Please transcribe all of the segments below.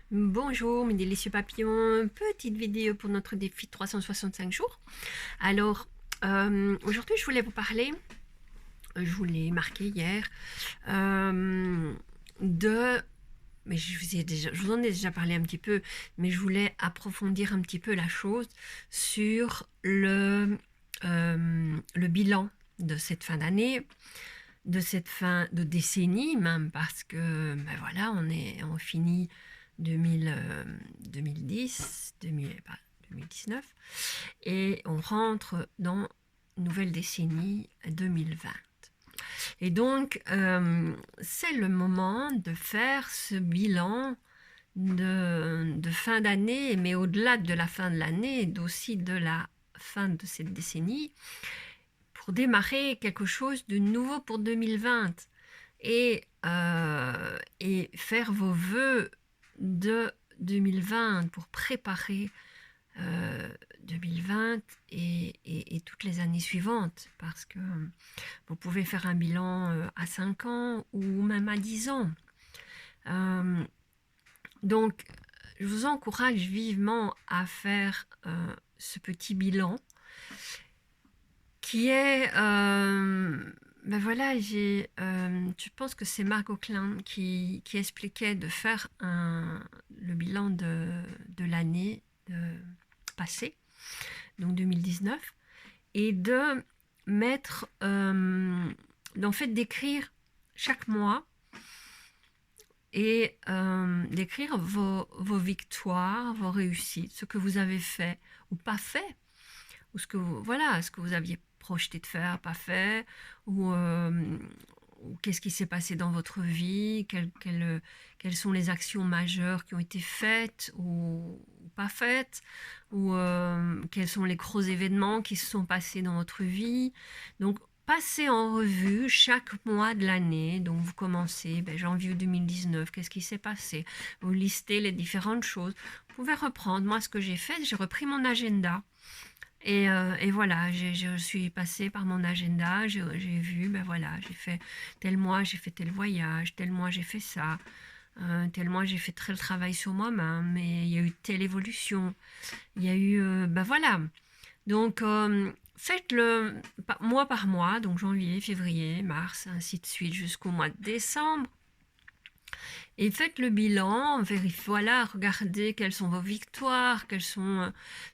Bonjour mes délicieux papillons, petite vidéo pour notre défi de 365 jours. Alors, aujourd'hui je voulais vous parler, je vous l'ai marqué hier, de... Mais je vous en ai déjà parlé un petit peu, mais je voulais approfondir un petit peu la chose sur le bilan de cette fin d'année, de cette fin de décennie même, parce que ben voilà, on finit 2010, 2019, et on rentre dans une nouvelle décennie 2020. Et donc, c'est le moment de faire ce bilan de fin d'année, mais au-delà de la fin de l'année, aussi de la fin de cette décennie, pour démarrer quelque chose de nouveau pour 2020 et faire vos vœux de 2020 pour préparer 2020 et toutes les années suivantes, parce que vous pouvez faire un bilan à 5 ans ou même à 10 ans. Donc, je vous encourage vivement à faire ce petit bilan qui est... ben voilà, je pense que c'est Marc Auclin qui expliquait de faire le bilan de l'année passée, donc 2019, et de mettre, en fait, d'écrire chaque mois et d'écrire vos victoires, vos réussites, ce que vous avez fait ou pas fait, ou ce que vous aviez projeté de faire, pas fait, ou qu'est-ce qui s'est passé dans votre vie, quelles sont les actions majeures qui ont été faites ou pas faites, ou quels sont les gros événements qui se sont passés dans votre vie. Donc, passez en revue chaque mois de l'année. Donc, vous commencez janvier 2019, qu'est-ce qui s'est passé? Vous listez les différentes choses. Vous pouvez reprendre. Moi, ce que j'ai fait, j'ai repris mon agenda. Et voilà, je suis passée par mon agenda, j'ai vu, ben voilà, j'ai fait tel mois, j'ai fait tel voyage, tel mois j'ai fait ça, tel mois j'ai fait tel travail sur moi-même, mais il y a eu telle évolution, il y a eu, ben voilà. Donc, faites-le mois par mois, donc janvier, février, mars, ainsi de suite, jusqu'au mois de décembre. Et faites le bilan, voilà, regardez quelles sont vos victoires,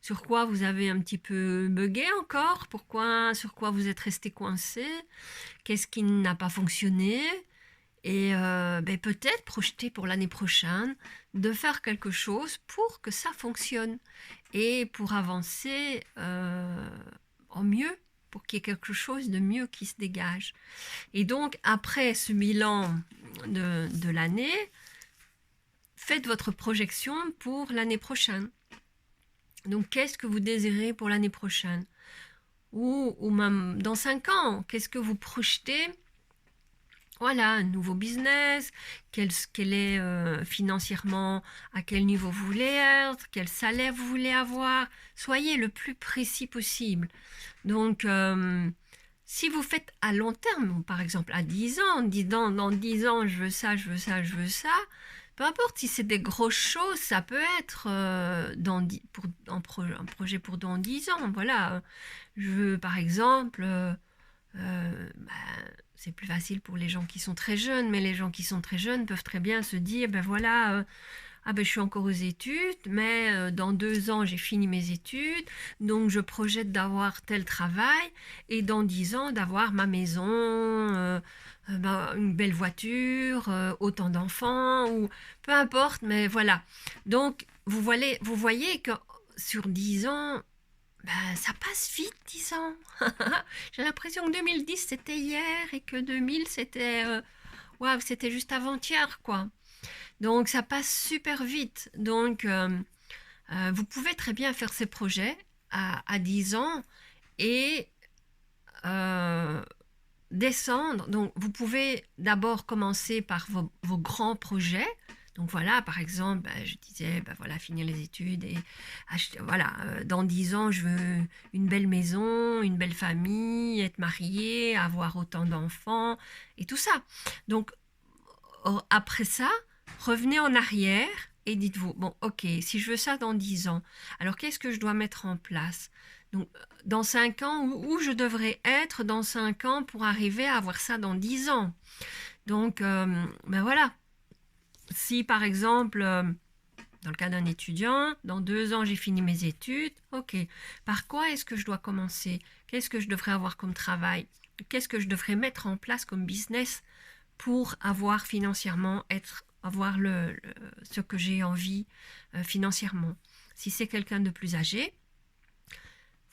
sur quoi vous avez un petit peu bugué encore, sur quoi vous êtes resté coincé, qu'est-ce qui n'a pas fonctionné, et peut-être projeter pour l'année prochaine de faire quelque chose pour que ça fonctionne et pour avancer en mieux, pour qu'il y ait quelque chose de mieux qui se dégage. Et donc, après ce bilan de l'année, faites votre projection pour l'année prochaine. Donc, qu'est-ce que vous désirez pour l'année prochaine? Ou même dans 5 ans, qu'est-ce que vous projetez? Voilà, un nouveau business, quel est financièrement, à quel niveau vous voulez être, quel salaire vous voulez avoir. Soyez le plus précis possible. Donc, si vous faites à long terme, par exemple à 10 ans, dans 10 ans, je veux ça, je veux ça, je veux ça, peu importe si c'est des grosses choses, ça peut être un projet pour dans 10 ans. Voilà, je veux par exemple, c'est plus facile pour les gens qui sont très jeunes, mais les gens qui sont très jeunes peuvent très bien se dire, ben voilà, je suis encore aux études, mais dans 2 ans, j'ai fini mes études, donc je projette d'avoir tel travail, et dans 10 ans, d'avoir ma maison, une belle voiture, autant d'enfants, ou peu importe, mais voilà. Donc, vous voyez que sur 10 ans, ça passe vite, 10 ans. J'ai l'impression que 2010, c'était hier, et que 2000, c'était juste avant-hier, quoi. Donc ça passe super vite. Donc vous pouvez très bien faire ces projets à 10 ans et descendre. Donc vous pouvez d'abord commencer par vos grands projets. Donc voilà, par exemple, je disais, voilà, finir les études et acheter, voilà, dans 10 ans, je veux une belle maison, une belle famille, être mariée, avoir autant d'enfants et tout ça. Donc après ça, revenez en arrière et dites-vous, bon, ok, si je veux ça dans 10 ans, alors qu'est-ce que je dois mettre en place? Donc, dans 5 ans, où je devrais être dans 5 ans pour arriver à avoir ça dans 10 ans? Donc, ben voilà. Si par exemple, dans le cas d'un étudiant, dans 2 ans j'ai fini mes études, ok, par quoi est-ce que je dois commencer? Qu'est-ce que je devrais avoir comme travail? Qu'est-ce que je devrais mettre en place comme business pour avoir financièrement, avoir ce que j'ai envie financièrement? Si c'est quelqu'un de plus âgé,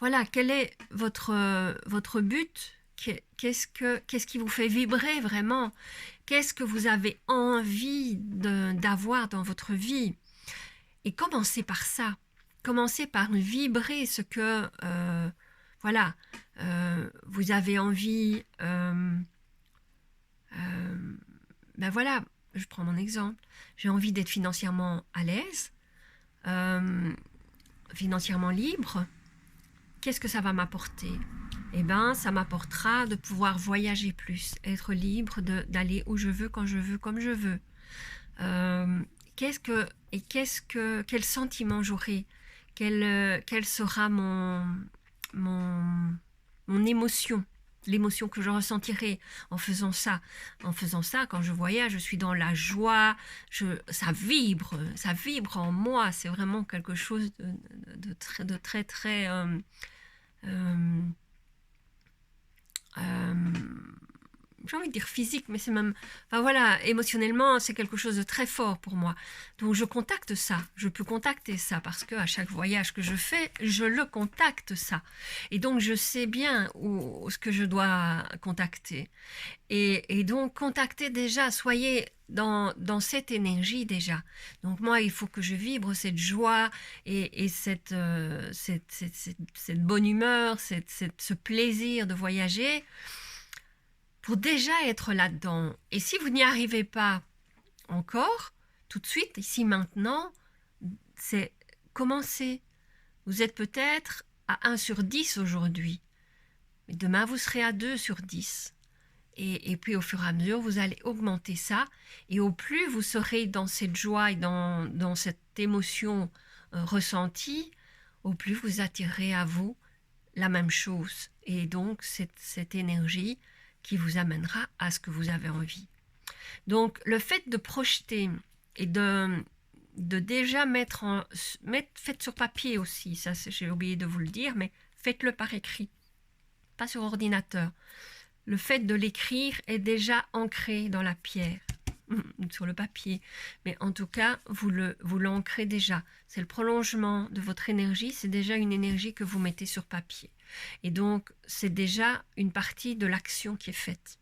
voilà, quel est votre but? Qu'est-ce qui vous fait vibrer vraiment? Qu'est-ce que vous avez envie d'avoir dans votre vie? Et commencez par ça. Commencez par vibrer ce que, voilà, vous avez envie. Ben voilà, je prends mon exemple. J'ai envie d'être financièrement à l'aise, euh, financièrement libre. Qu'est-ce que ça va m'apporter? Eh bien, ça m'apportera de pouvoir voyager plus, être libre d'aller où je veux, quand je veux, comme je veux. Quel sentiment j'aurai? Quelle sera mon émotion? L'émotion que je ressentirai en faisant ça. En faisant ça, quand je voyage, je suis dans la joie, ça vibre en moi. C'est vraiment quelque chose de très, très... j'ai envie de dire physique, mais c'est même... Enfin voilà, émotionnellement, c'est quelque chose de très fort pour moi. Donc je contacte ça, je peux contacter ça, parce qu'à chaque voyage que je fais, je le contacte ça. Et donc je sais bien ce que je dois contacter. Et donc contactez déjà, soyez dans cette énergie déjà. Donc moi, il faut que je vibre cette joie et cette bonne humeur, ce plaisir de voyager, pour déjà être là-dedans. Et si vous n'y arrivez pas encore, tout de suite, ici maintenant, c'est commencer. Vous êtes peut-être à 1 sur 10 aujourd'hui, mais demain vous serez à 2 sur 10. Et puis au fur et à mesure, vous allez augmenter ça. Et au plus vous serez dans cette joie et dans cette émotion ressentie, au plus vous attirerez à vous la même chose. Et donc cette énergie qui vous amènera à ce que vous avez envie. Donc le fait de projeter et de déjà faites sur papier aussi, ça j'ai oublié de vous le dire, mais faites-le par écrit, pas sur ordinateur. Le fait de l'écrire est déjà ancré dans la pierre, sur le papier, mais en tout cas, vous l'ancrez déjà. C'est le prolongement de votre énergie, c'est déjà une énergie que vous mettez sur papier. Et donc, c'est déjà une partie de l'action qui est faite.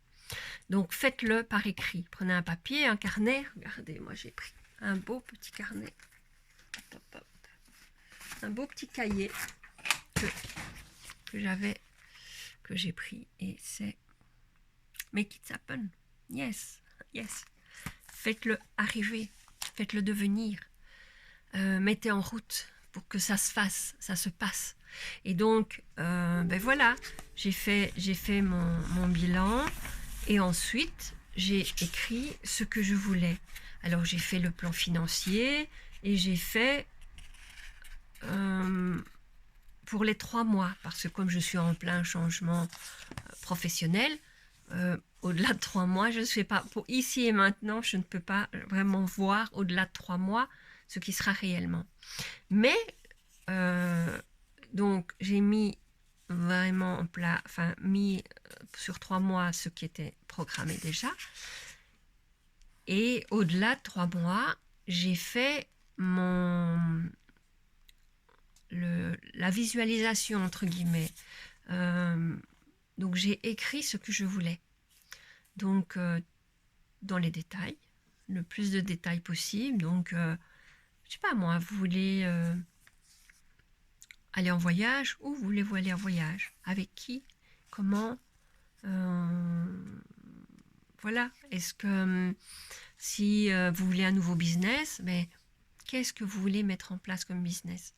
Donc, faites-le par écrit. Prenez un papier, un carnet. Regardez, moi j'ai pris un beau petit carnet. Un beau petit cahier que j'ai pris. Et c'est Make it happen. Yes, yes. Faites-le arriver. Faites-le devenir. Mettez en route pour que ça se fasse, ça se passe. Et donc, ben voilà, j'ai fait mon bilan et ensuite, j'ai écrit ce que je voulais. Alors, j'ai fait le plan financier et j'ai fait pour les 3 mois, parce que comme je suis en plein changement professionnel, au-delà de 3 mois, je ne sais pas, pour ici et maintenant, je ne peux pas vraiment voir au-delà de 3 mois ce qui sera réellement. Mais, donc, j'ai mis vraiment en plat, enfin, mis sur 3 mois ce qui était programmé déjà. Et au-delà de 3 mois, j'ai fait la visualisation, entre guillemets. Donc, j'ai écrit ce que je voulais. Donc, dans les détails, le plus de détails possible. Donc, je sais pas moi, vous voulez aller en voyage, où voulez-vous aller en voyage? Avec qui? Comment? Voilà. Est-ce que si vous voulez un nouveau business, mais qu'est-ce que vous voulez mettre en place comme business?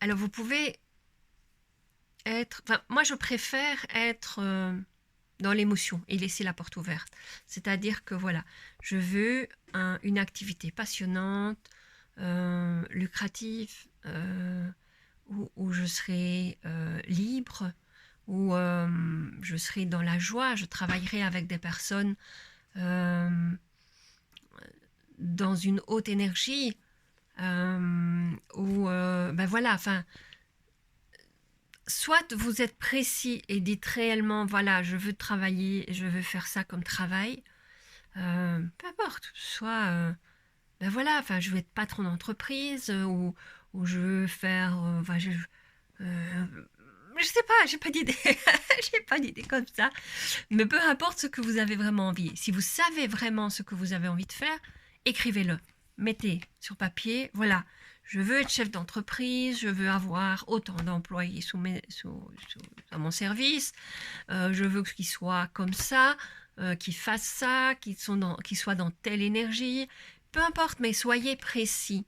Alors vous pouvez être... Enfin, moi je préfère être dans l'émotion et laisser la porte ouverte. C'est-à-dire que voilà, je veux une activité passionnante, lucrative, où je serai libre, où je serai dans la joie, je travaillerai avec des personnes dans une haute énergie, ben voilà, enfin, soit vous êtes précis et dites réellement, voilà, je veux travailler, je veux faire ça comme travail, peu importe, soit, ben voilà, enfin, je veux être patron d'entreprise, ou je veux faire, enfin, je sais pas, j'ai pas d'idée, j'ai pas d'idée comme ça, mais peu importe ce que vous avez vraiment envie. Si vous savez vraiment ce que vous avez envie de faire, écrivez-le, mettez sur papier, voilà. Je veux être chef d'entreprise, je veux avoir autant d'employés dans mon service, je veux qu'ils soient comme ça, qu'ils fassent ça, qu'ils soient dans telle énergie. Peu importe, mais soyez précis.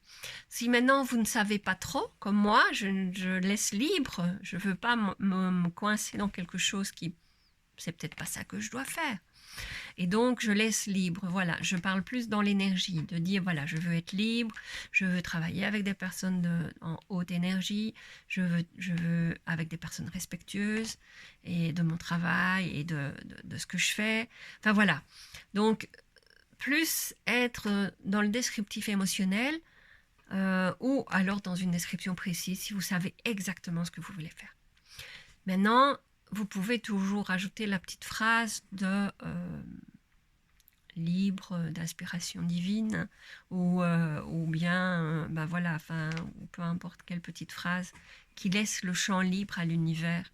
Si maintenant vous ne savez pas trop, comme moi, je laisse libre. Je ne veux pas me coincer dans quelque chose qui, c'est peut-être pas ça que je dois faire. Et donc, je laisse libre. Voilà, je parle plus dans l'énergie, de dire, voilà, je veux être libre, je veux travailler avec des personnes en haute énergie, je veux avec des personnes respectueuses et de mon travail et de ce que je fais. Enfin, voilà. Donc, plus être dans le descriptif émotionnel ou alors dans une description précise si vous savez exactement ce que vous voulez faire. Maintenant, vous pouvez toujours ajouter la petite phrase de libre d'inspiration divine ou bien ben voilà, enfin, ou peu importe quelle petite phrase qui laisse le champ libre à l'univers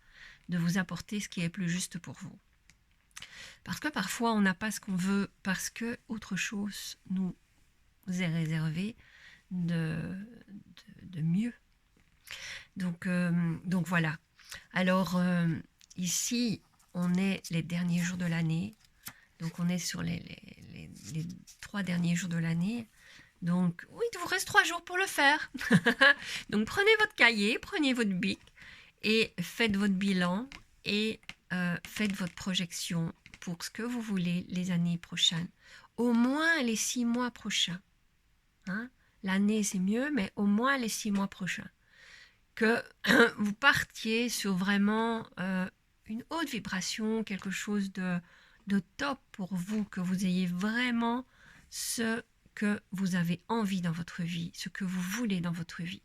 de vous apporter ce qui est plus juste pour vous. Parce que parfois on n'a pas ce qu'on veut parce que autre chose nous est réservé de mieux. Donc voilà. Alors ici on est les derniers jours de l'année. Donc on est sur les 3 derniers jours de l'année. Donc oui, il vous reste 3 jours pour le faire. Donc prenez votre cahier, prenez votre bic et faites votre bilan et faites votre projection pour ce que vous voulez les années prochaines. Au moins les 6 mois prochains. Hein? L'année c'est mieux, mais au moins les 6 mois prochains. Que vous partiez sur vraiment une haute vibration, quelque chose de top pour vous, que vous ayez vraiment ce que vous avez envie dans votre vie, ce que vous voulez dans votre vie.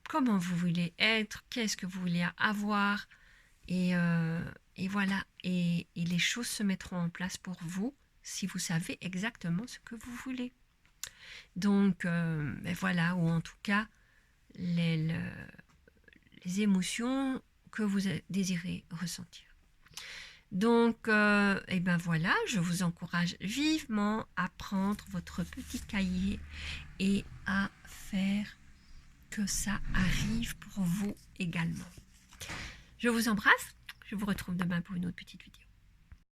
Comment vous voulez être, qu'est-ce que vous voulez avoir, et voilà, et les choses se mettront en place pour vous si vous savez exactement ce que vous voulez. Donc, ben voilà, ou en tout cas, les émotions que vous désirez ressentir. Donc, et ben voilà, je vous encourage vivement à prendre votre petit cahier et à faire que ça arrive pour vous également. Je vous embrasse, je vous retrouve demain pour une autre petite vidéo.